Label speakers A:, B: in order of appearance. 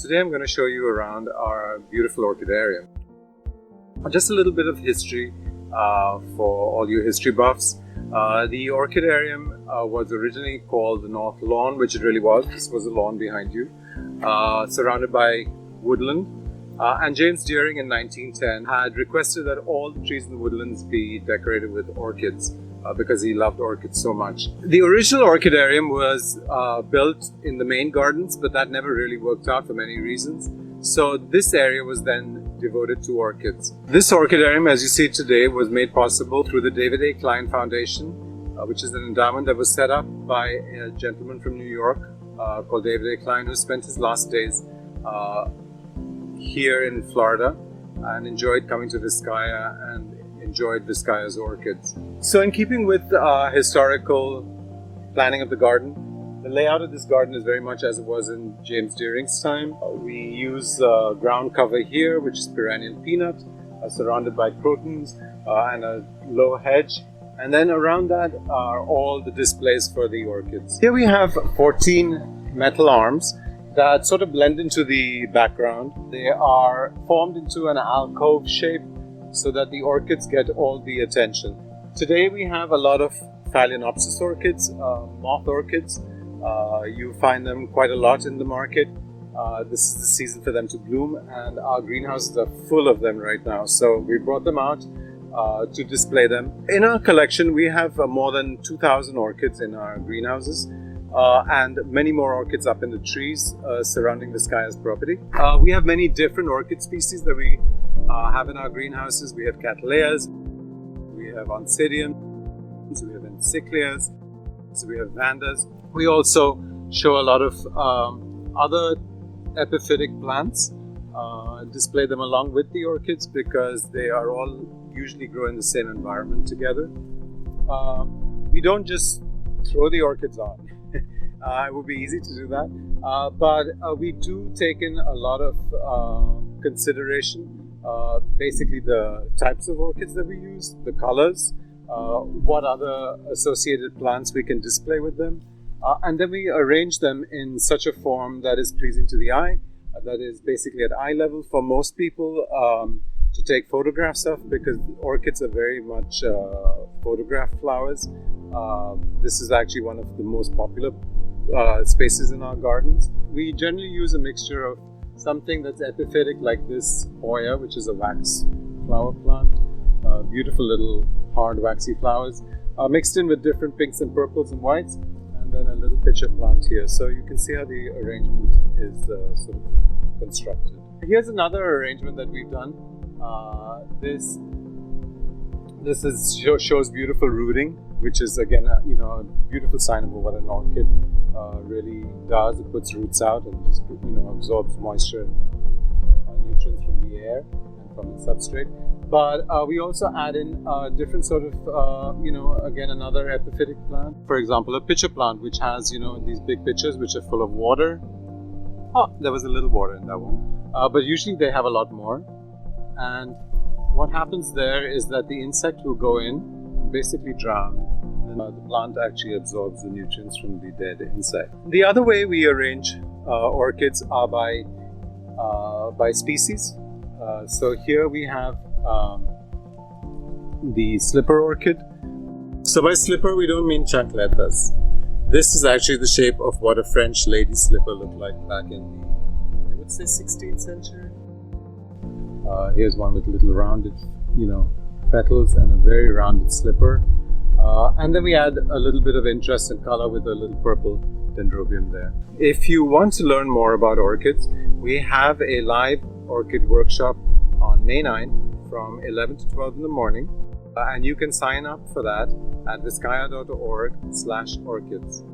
A: Today I'm going to show you around our beautiful orchidarium. Just a little bit of history for all you history buffs. The orchidarium was originally called the North Lawn, which it really was. This was a lawn behind you, surrounded by woodland. And James Deering in 1910 had requested that all the trees in the woodlands be decorated with orchids because he loved orchids so much. The original orchidarium was built in the main gardens, but that never really worked out for many reasons. So this area was then devoted to orchids. This orchidarium, as you see today, was made possible through the David A. Klein Foundation, which is an endowment that was set up by a gentleman from New York called David A. Klein, who spent his last days here in Florida and enjoyed coming to Vizcaya and enjoyed Vizcaya's orchids. So in keeping with historical planning of the garden, the layout of this garden is very much as it was in James Deering's time. We use ground cover here, which is perennial peanut, surrounded by crotons and a low hedge. And then around that are all the displays for the orchids. Here we have 14 metal arms that sort of blend into the background. They are formed into an alcove shape so that the orchids get all the attention. Today we have a lot of Phalaenopsis orchids, moth orchids. You find them quite a lot in the market. This is the season for them to bloom, and our greenhouses are full of them right now. So we brought them out to display them. In our collection we have more than 2,000 orchids in our greenhouses. And many more orchids up in the trees surrounding Vizcaya's property. We have many different orchid species that we have in our greenhouses. We have Cattleyas, we have Oncidiums, we have Encyclias, so we have Vandas. We also show a lot of other epiphytic plants, display them along with the orchids because they are all usually grow in the same environment together. We don't just throw the orchids on. It would be easy to do that, but we do take in a lot of consideration, basically the types of orchids that we use, the colors, what other associated plants we can display with them, and then we arrange them in such a form that is pleasing to the eye, that is basically at eye level for most people to take photographs of, because orchids are very much photograph flowers. This is actually one of the most popular spaces in our gardens. We generally use a mixture of something that's epiphytic, like this Hoya, which is a wax flower plant, beautiful little hard waxy flowers, mixed in with different pinks and purples and whites, and then a little pitcher plant here. So you can see how the arrangement is sort of constructed. Here's another arrangement that we've done. This shows beautiful rooting, which is again a beautiful sign of what an orchid really does. It puts roots out and just absorbs moisture and nutrients from the air and from the substrate. But we also add in different sort of again another epiphytic plant. For example, a pitcher plant, which has these big pitchers which are full of water. Oh, there was a little water in that one, but usually they have a lot more. And what happens there is that the insect will go in and basically drown. And the plant actually absorbs the nutrients from the dead insect. The other way we arrange orchids are by species. So here we have the slipper orchid. So by slipper we don't mean chancletas. This is actually the shape of what a French lady slipper looked like back in the, I would say, 16th century. Here's one with little rounded, petals and a very rounded slipper. And then we add a little bit of interest and color with a little purple dendrobium there. If you want to learn more about orchids, we have a live orchid workshop on May 9th from 11 to 12 in the morning. And you can sign up for that at vizcaya.org/orchids.